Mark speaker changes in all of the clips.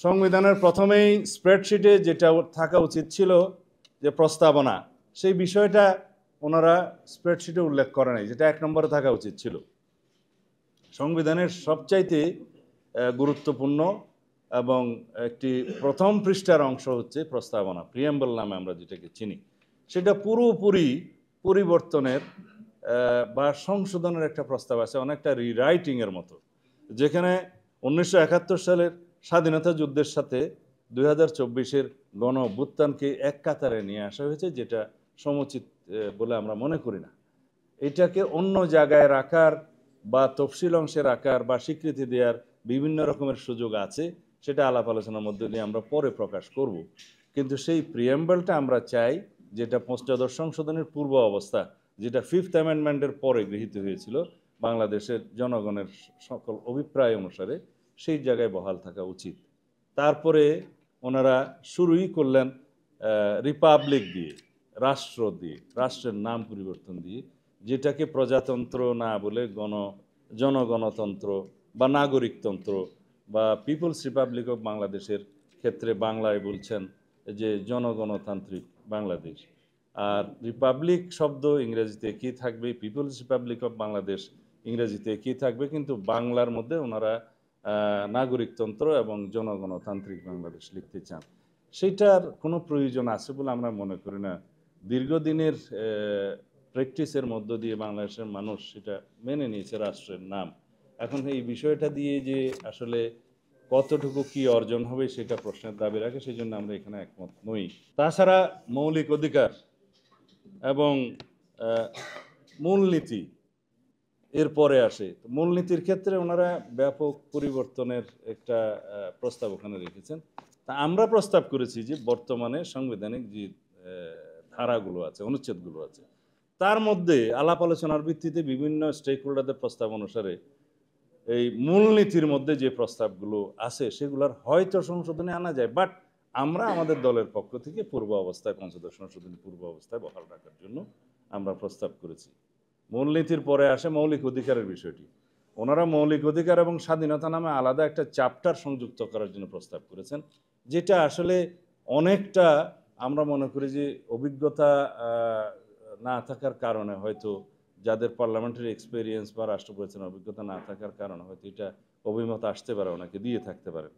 Speaker 1: সংবিধানের প্রথমেই স্প্রেডশিটে যেটা থাকা উচিত ছিল যে প্রস্তাবনা, সেই বিষয়টা ওনারা স্প্রেডশিটে উল্লেখ করে নাই, যেটা 1 নম্বরে থাকা উচিত ছিল। সংবিধানের সবচাইতে গুরুত্বপূর্ণ এবং একটি প্রথম পৃষ্ঠার অংশ হচ্ছে প্রস্তাবনা, প্রিয়াম্বল নামে আমরা যেটাকে চিনি। সেটা পুরোপুরি পরিবর্তনের বা সংশোধনের একটা প্রস্তাব আছে, অনেকটা রিরাইটিংয়ের মতো, যেখানে 1971 সালের স্বাধীনতা যুদ্ধের সাথে 2024-এর গণ অভ্যুত্থানকে এক কাতারে নিয়ে আসা হয়েছে, যেটা সমুচিত বলে আমরা মনে করি না। এটাকে অন্য জায়গায় রাখার বা তফসিল অংশে রাখার বা স্বীকৃতি দেওয়ার বিভিন্ন রকমের সুযোগ আছে, সেটা আলাপ আলোচনার মধ্যে দিয়ে আমরা পরে প্রকাশ করব। কিন্তু সেই প্রিয়াম্বলটা আমরা চাই, যেটা পঞ্চদশ সংশোধনের পূর্ব অবস্থা, যেটা 5th অ্যামেন্ডমেন্টের পরে গৃহীত হয়েছিল বাংলাদেশের জনগণের সকল অভিপ্রায় অনুসারে, সেই জায়গায় বহাল থাকা উচিত। তারপরে ওনারা শুরুই করলেন রিপাবলিক দিয়ে, রাষ্ট্র দিয়ে, রাষ্ট্রের নাম পরিবর্তন দিয়ে, যেটাকে প্রজাতন্ত্র না বলে জনগণতন্ত্র বা নাগরিকতন্ত্র বা পিপলস রিপাবলিক অফ বাংলাদেশের ক্ষেত্রে বাংলায় বলছেন যে জনগণতান্ত্রিক বাংলাদেশ। আর রিপাবলিক শব্দ ইংরেজিতে কি থাকবে, পিপলস রিপাবলিক অফ বাংলাদেশ ইংরেজিতে কি থাকবে, কিন্তু বাংলার মধ্যে ওনারা নাগরিকতন্ত্র এবং জনগণতান্ত্রিক বাংলাদেশ লিখতে চান। সেটার কোনো প্রয়োজন আছে বলে আমরা মনে করি না। দীর্ঘদিনের প্র্যাকটিসের মধ্য দিয়ে বাংলাদেশের মানুষ সেটা মেনে নিয়েছে রাষ্ট্রের নাম। এখন এই বিষয়টা দিয়ে যে আসলে কতটুকু কি অর্জন হবে সেটা প্রশ্নের দাবি রাখে, সেই জন্য আমরা এখানে একমত নই। তাছাড়া মৌলিক অধিকার এবং মূলনীতি এরপরে আসে। মূলনীতির ক্ষেত্রে ওনারা ব্যাপক পরিবর্তনের একটা প্রস্তাব ওখানে রেখেছেন। তা আমরা প্রস্তাব করেছি যে বর্তমানে সাংবিধানিক যে ধারাগুলো আছে, অনুচ্ছেদগুলো আছে, তার মধ্যে আলাপ আলোচনার ভিত্তিতে বিভিন্ন স্টেক হোল্ডারদের প্রস্তাব অনুসারে এই মূলনীতির মধ্যে যে প্রস্তাবগুলো আছে সেগুলোর হয়তো সংশোধনে আনা যায়, বাট আমরা আমাদের দলের পক্ষ থেকে পূর্ব অবস্থায়, পঞ্চদশ সংশোধনী পূর্ব অবস্থায় বহাল রাখার জন্য আমরা প্রস্তাব করেছি। মূলনীতির পরে আসে মৌলিক অধিকারের বিষয়টি। ওনারা মৌলিক অধিকার এবং স্বাধীনতা নামে আলাদা একটা চ্যাপ্টার সংযুক্ত করার জন্য প্রস্তাব করেছেন, যেটা আসলে অনেকটা আমরা মনে করি যে অভিজ্ঞতা না থাকার কারণে, হয়তো যাদের পার্লামেন্টারি এক্সপিরিয়েন্স বা রাষ্ট্র পরিচালনার অভিজ্ঞতা না থাকার কারণে হয়তো এটা অভিমত আসতে পারে, ওনাকে দিয়ে থাকতে পারে।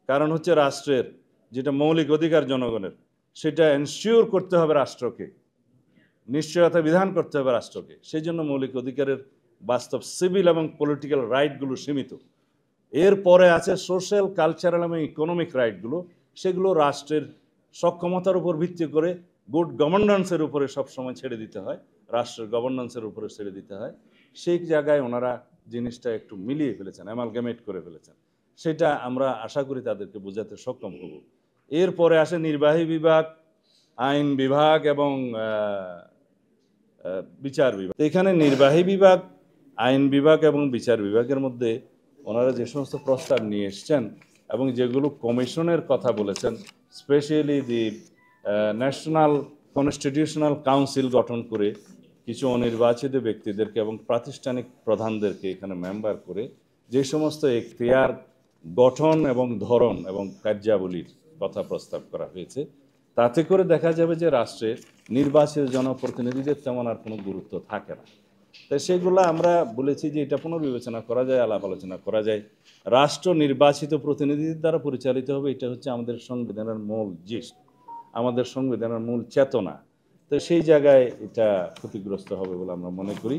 Speaker 1: কারণ হচ্ছে রাষ্ট্রের যেটা মৌলিক অধিকার জনগণের, সেটা এনশিওর করতে হবে রাষ্ট্রকে, নিশ্চয়তা বিধান করতে হবে রাষ্ট্রকে। সেই জন্য মৌলিক অধিকারের বাস্তব সিভিল এবং পলিটিক্যাল রাইটগুলো সীমিত। এরপরে আছে সোশ্যাল, কালচারাল এবং ইকোনমিক রাইটগুলো, সেগুলো রাষ্ট্রের সক্ষমতার উপর ভিত্তি করে গুড গভর্নেন্সের উপরে সবসময় ছেড়ে দিতে হয়, রাষ্ট্রের গভর্নেন্সের উপরে ছেড়ে দিতে হয়। সেই জায়গায় ওনারা জিনিসটা একটু মিলিয়ে ফেলেছেন, অ্যামালগামেট করে ফেলেছেন। সেটা আমরা আশা করি তাদেরকে বোঝাতে সক্ষম হব। এরপরে আসে নির্বাহী বিভাগ, আইন বিভাগ এবং বিচার বিভাগ। এখানে নির্বাহী বিভাগ, আইন বিভাগ এবং বিচার বিভাগের মধ্যে ওনারা যে সমস্ত প্রস্তাব নিয়ে এসছেন এবং যেগুলো কমিশনের কথা বলেছেন, specially the national constitutional council গঠন করে কিছু অনির্বাচিত ব্যক্তিদেরকে এবং প্রাতিষ্ঠানিক প্রধানদেরকে এখানে মেম্বার করে যে সমস্ত এখতিয়ার গঠন এবং ধরন এবং কার্যাবলীর কথা প্রস্তাব করা হয়েছে, তাতে করে দেখা যাবে যে রাষ্ট্রের নির্বাচিত জনপ্রতিনিধিদের তেমন আর কোনো গুরুত্ব থাকে না। তাই সেগুলো আমরা বলেছি যে এটা পুনর্বিবেচনা করা যায়, আলাপ আলোচনা করা যায়। রাষ্ট্র নির্বাচিত প্রতিনিধিদের দ্বারা পরিচালিত হবে, এটা হচ্ছে আমাদের সংবিধানের মূল জিস্ট, আমাদের সংবিধানের মূল চেতনা। তো সেই জায়গায় এটা ক্ষতিগ্রস্ত হবে বলে আমরা মনে করি।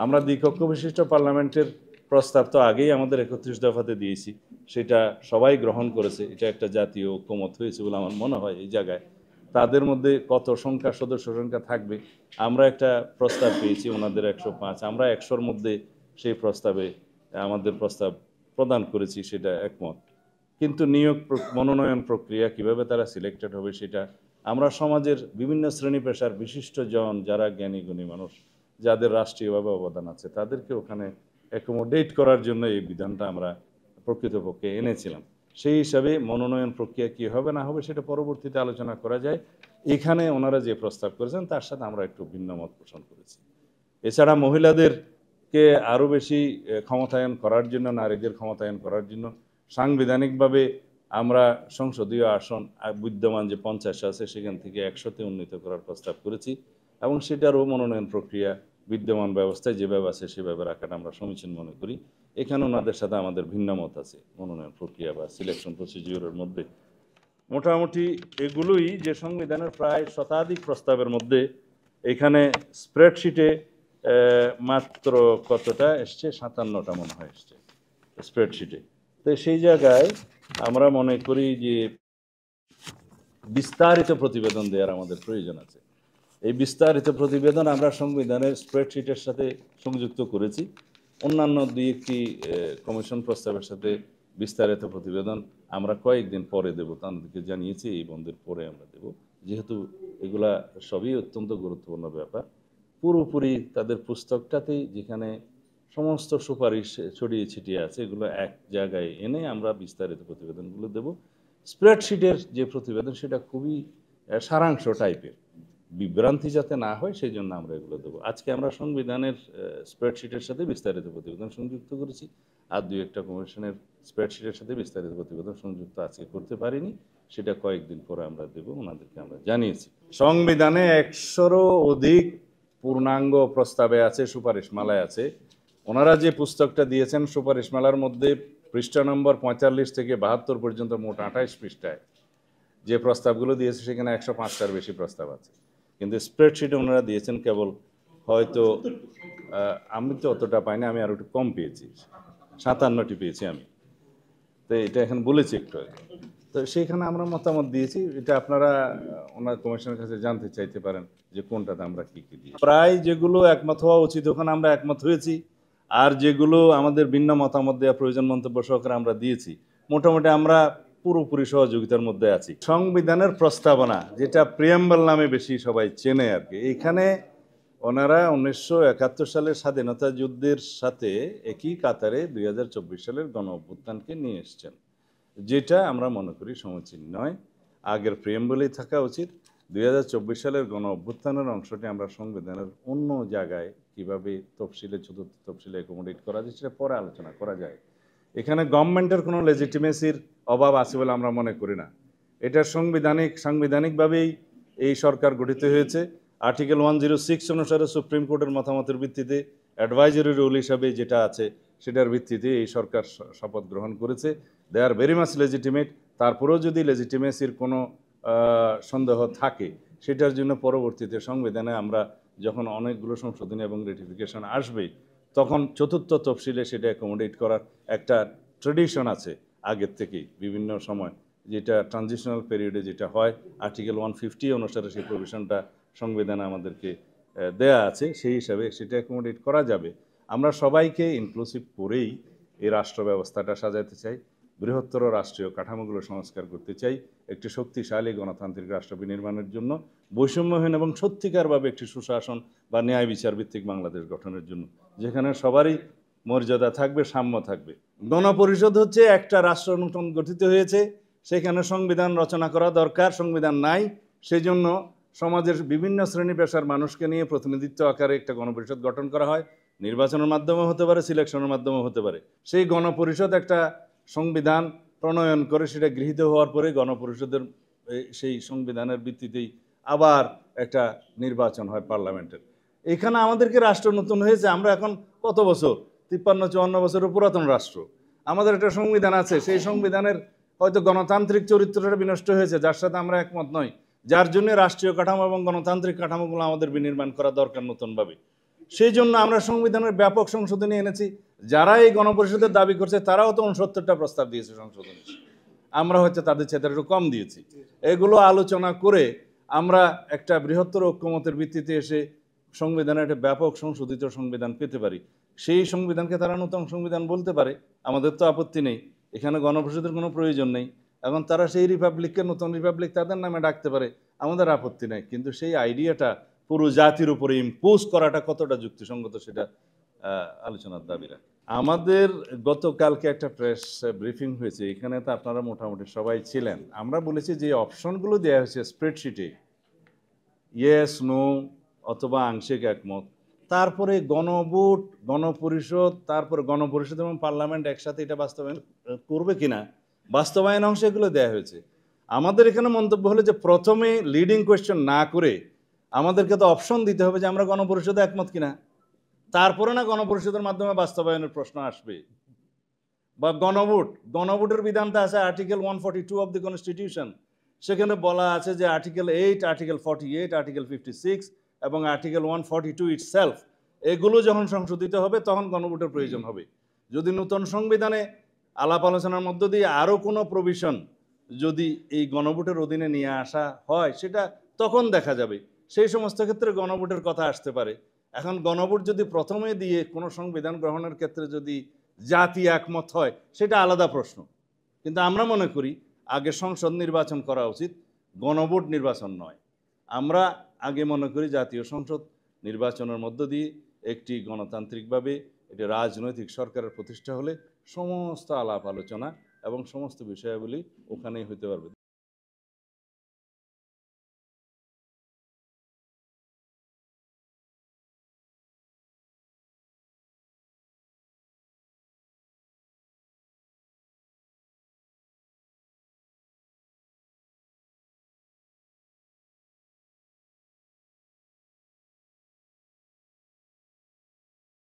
Speaker 1: আমরা দ্বিকক্ষ বিশিষ্ট পার্লামেন্টের প্রস্তাব তো আগেই আমাদের 31 দফাতে দিয়েছি, সেটা সবাই গ্রহণ করেছে। এটা একটা জাতীয় ঐক্যমত হয়েছে বলে আমার মনে হয়। এই জায়গায় তাদের মধ্যে কত সংখ্যা, সদস্য সংখ্যা থাকবে, আমরা একটা প্রস্তাব পেয়েছি ওনাদের 105, আমরা 100-র মধ্যে সেই প্রস্তাবে আমাদের প্রস্তাব প্রদান করেছি, সেটা একমত। কিন্তু নিয়োগ মনোনয়ন প্রক্রিয়া কিভাবে তারা সিলেক্টেড হবে, সেটা আমরা সমাজের বিভিন্ন শ্রেণী পেশার বিশিষ্ট জন, যারা জ্ঞানী গুণী মানুষ, যাদের রাষ্ট্রীয়ভাবে অবদান আছে, তাদেরকে ওখানে অ্যাকোমোডেট করার জন্য এই বিধানটা আমরা প্রকৃতপক্ষে এনেছিলাম। সেই হিসাবে মনোনয়ন প্রক্রিয়া কী হবে না হবে সেটা পরবর্তীতে আলোচনা করা যায়। এখানে ওনারা যে প্রস্তাব করেছেন তার সাথে আমরা একটু ভিন্ন মত পোষণ করেছি। এছাড়া মহিলাদেরকে আরও বেশি ক্ষমতায়ন করার জন্য, নারীদের ক্ষমতায়ন করার জন্য সাংবিধানিকভাবে আমরা সংসদীয় আসন বিদ্যমান যে 50 আছে সেখান থেকে 100-তে উন্নীত করার প্রস্তাব করেছি এবং সেটারও মনোনয়ন প্রক্রিয়া বিদ্যমান ব্যবস্থায় যেভাবে আছে সেভাবে রাখাটা আমরা সমীচীন মনে করি। এখানে ওনাদের সাথে আমাদের ভিন্ন মত আছে মনোনয়ন প্রক্রিয়া বা সিলেকশন প্রসিডিউরের মধ্যে। মোটামুটি এগুলোই যে সংবিধানের প্রায় শতাধিক প্রস্তাবের মধ্যে এখানে স্প্রেডশিটে মাত্র কতটা এসছে, 57টা মনে হয় এসছে স্প্রেডশিটে। তো সেই জায়গায় আমরা মনে করি যে বিস্তারিত প্রতিবেদন দেওয়ার আমাদের প্রয়োজন আছে। এই বিস্তারিত প্রতিবেদন আমরা সংবিধানের স্প্রেডশিটের সাথে সংযুক্ত করেছি। অন্যান্য দুই একটি কমিশন প্রস্তাবের সাথে বিস্তারিত প্রতিবেদন আমরা কয়েকদিন পরে দেব, তাদেরকে জানিয়েছি এই বন্ধের পরে আমরা দেব, যেহেতু এগুলা সবই অত্যন্ত গুরুত্বপূর্ণ ব্যাপার। পুরোপুরি তাদের পুস্তকটাতেই যেখানে সমস্ত সুপারিশ ছড়িয়ে ছিটিয়ে আছে এগুলো এক জায়গায় এনে আমরা বিস্তারিত প্রতিবেদনগুলো দেব। স্প্রেডশিটের যে প্রতিবেদন সেটা খুবই সারাংশ টাইপের, বিভ্রান্তি যাতে না হয় সেই জন্য আমরা এগুলো দেবো। আজকে আমরা সংবিধানের স্প্রেডশিটের সাথে বিস্তারিত প্রতিবেদন সংযুক্ত করেছি, আর দুই একটা কমিশনের স্প্রেডশিটের সাথে বিস্তারিত প্রতিবেদন সংযুক্ত আজকে করতে পারিনি, সেটা কয়েকদিন পরে আমরা দেব, ওনাদেরকে আমরা জানিয়েছি। সংবিধানে 100-রও অধিক পূর্ণাঙ্গ প্রস্তাবে আছে, সুপারিশমালায় আছে। ওনারা যে পুস্তকটা দিয়েছেন সুপারিশমালার মধ্যে পৃষ্ঠা নম্বর 45 থেকে 72 পর্যন্ত মোট 28 পৃষ্ঠায় যে প্রস্তাবগুলো দিয়েছে সেখানে 105টার বেশি প্রস্তাব আছে, কিন্তু স্প্রেডশিটে ওনারা দিয়েছেন কেবল হয়তো আমি তো অতটা পাইনি, আমি আরো একটু কম পেয়েছি, 57টি পেয়েছি আমি। তো এটা এখন বলেছি একটু আগে। তো সেইখানে আমরা মতামত দিয়েছি, এটা আপনারা ওনার কমিশনের কাছে জানতে চাইতে পারেন যে কোনটাতে আমরা কি কি দিই। প্রায় যেগুলো একমত হওয়া উচিত ওখানে আমরা একমত হয়েছি, আর যেগুলো আমাদের ভিন্ন মতামত দেওয়া প্রয়োজন মন্তব্য সহকারে আমরা দিয়েছি, মোটামুটি আমরা পুরোপুরি সহযোগিতার মধ্যে আছি। সংবিধানের প্রস্তাবনা যেটা প্রিয়াম্বল নামে বেশি সবাই চেনে আর কি, এখানে ওনারা 1971 সালের স্বাধীনতা যুদ্ধের সাথে একই কাতারে 2024 সালের গণ অভ্যুত্থানকে নিয়ে এসছেন, যেটা আমরা মনে করি সমীচীন নয়। আগের প্রিয়াম্বলেই থাকা উচিত। 2024 সালের গণ অভ্যুত্থানের অংশটি আমরা সংবিধানের অন্য জায়গায় কিভাবে তফসিলে, চতুর্থ তফসিলে অ্যাকোমোডেট করা যায় সেটা পরে আলোচনা করা যায়। এখানে গভর্নমেন্টের কোনো লেজিটিমেসির অভাব আছে বলে আমরা মনে করি না। এটা সাংবিধানিকভাবেই এই সরকার গঠিত হয়েছে। আর্টিকেল 106 অনুসারে সুপ্রিম কোর্টের মতামতের ভিত্তিতে অ্যাডভাইজারি রুল হিসাবে যেটা আছে সেটার ভিত্তিতে এই সরকার শপথ গ্রহণ করেছে। দে আর ভেরি মাচ লেজিটিমেট। তারপরেও যদি লেজিটিমেসির কোনো সন্দেহ থাকে সেটার জন্য পরবর্তীতে সংবিধানে আমরা যখন অনেকগুলো সংশোধনী এবং রেটিফিকেশন আসবে তখন চতুর্থ তফসিলে সেটা অ্যাকোমোডেট করার একটা ট্রেডিশন আছে আগের থেকেই বিভিন্ন সময়, যেটা ট্রানজিশনাল পিরিয়ডে যেটা হয় আর্টিকেল 150 অনুসারে সেই প্রভিশনটা সংবিধানে আমাদেরকে দেয়া আছে, সেই হিসাবে সেটা অ্যাকোমোডেট করা যাবে। আমরা সবাইকে ইনক্লুসিভ করেই এই রাষ্ট্র ব্যবস্থাটা সাজাতে চাই, বৃহত্তর রাষ্ট্রীয় কাঠামোগুলো সংস্কার করতে চাই, একটি শক্তিশালী গণতান্ত্রিক রাষ্ট্র বিনির্মাণের জন্য, বৈষম্যহীন এবং সত্যিকারভাবে একটি সুশাসন বা ন্যায় বিচার ভিত্তিক বাংলাদেশ গঠনের জন্য, যেখানে সবারই মর্যাদা থাকবে, সাম্য থাকবে। গণপরিষদ হচ্ছে একটা রাষ্ট্র নতুন গঠিত হয়েছে, সেখানে সংবিধান রচনা করা দরকার, সংবিধান নাই, সেই জন্য সমাজের বিভিন্ন শ্রেণী পেশার মানুষকে নিয়ে প্রতিনিধিত্ব আকারে একটা গণপরিষদ গঠন করা হয়। নির্বাচনের মাধ্যমে হতে পারে, সিলেকশনের মাধ্যমে হতে পারে। সেই গণপরিষদ একটা সংবিধান প্রণয়ন করে সেটা গৃহীত হওয়ার পরে গণপরিষদের সেই সংবিধানের ভিত্তিতেই আবার একটা নির্বাচন হয় পার্লামেন্টের। এখানে আমাদেরকে রাষ্ট্র নতুন হয়েছে, আমরা এখন কত বছর, 53-54 বছরের পুরাতন রাষ্ট্র, আমাদের একটা সংবিধান আছে, সেই সংবিধানের হয়তো গণতান্ত্রিক চরিত্রটা বিনষ্ট হয়েছে, যার সাথে আমরা একমত নই, যার জন্য রাষ্ট্রীয় কাঠামো এবং গণতান্ত্রিক কাঠামোগুলো আমাদের বিনির্মাণ করা দরকার নতুনভাবে। সেই জন্য আমরা সংবিধানের ব্যাপক সংশোধনী এনেছি। যারা এই গণপরিষদের দাবি করছে তারাও তো 69টা প্রস্তাব দিয়েছে সংশোধনী, আমরা হয়তো তাদের চেয়ে একটু কম দিয়েছি। এগুলো আলোচনা করে আমরা একটা বৃহত্তর ঐক্যমতের ভিত্তিতে এসে সংবিধানের একটা ব্যাপক সংশোধিত সংবিধান পেতে পারি। সেই সংবিধানকে তারা নতুন সংবিধান বলতে পারে, আমাদের তো আপত্তি নেই, এখানে গণপরিষদের কোনো প্রয়োজন নেই। এখন তারা সেই রিপাবলিককে নতুন রিপাবলিক তাদের নামে ডাকতে পারে, আমাদের আপত্তি নেই, কিন্তু সেই আইডিয়াটা পুরো জাতির উপরে ইম্পোজ করাটা কতটা যুক্তিসঙ্গত সেটা আলোচনার দাবি রাখে। আমাদের গতকালকে একটা প্রেস ব্রিফিং হয়েছে, এখানে তো আপনারা মোটামুটি সবাই ছিলেন। আমরা বলেছি যে অপশনগুলো দেওয়া হয়েছে স্প্রেডশিটে, ইয়েস, নো অথবা আংশিক একমত, তারপরে গণভোট, গণপরিষদ, তারপরে গণপরিষদ এবং পার্লামেন্ট একসাথে এটা বাস্তবায়ন করবে কিনা বাস্তবায়ন অংশে এগুলো দেওয়া হয়েছে। আমাদের এখানে মন্তব্য হলো যে প্রথমে লিডিং কোয়েশ্চেন না করে আমাদেরকে তো অপশন দিতে হবে যে আমরা গণপরিষদে একমত কিনা, তারপরে না গণপরিষদের মাধ্যমে বাস্তবায়নের প্রশ্ন আসবে। বা গণভোটের বিধানটা আছে আর্টিকেল 142 অফ দি কনস্টিটিউশন, সেখানে বলা আছে যে আর্টিকেল 8, আর্টিকেল 48, আর্টিকেল 56 এবং আর্টিকেল 142 ইটসেলফ, এগুলো যখন সংশোধিত হবে তখন গণভোটের প্রয়োজন হবে। যদি নতুন সংবিধানে আলাপ আলোচনার মধ্য দিয়ে আরও কোনো প্রভিশন যদি এই গণভোটের অধীনে নিয়ে আসা হয়, সেটা তখন দেখা যাবে, সেই সমস্ত ক্ষেত্রে গণভোটের কথা আসতে পারে। এখন গণভোট যদি প্রথমে দিয়ে কোনো সংবিধান গ্রহণের ক্ষেত্রে যদি জাতি একমত হয়, সেটা আলাদা প্রশ্ন। কিন্তু আমরা মনে করি আগে সংসদ নির্বাচন করা উচিত, গণভোট নির্বাচন নয়। আমরা আগে মনে করি জাতীয় সংসদ নির্বাচনের মধ্য দিয়ে একটি গণতান্ত্রিকভাবে একটি রাজনৈতিক সরকারের প্রতিষ্ঠা হলে সমস্ত আলাপ আলোচনা এবং সমস্ত বিষয়াবলী ওখানেই হতে পারবে।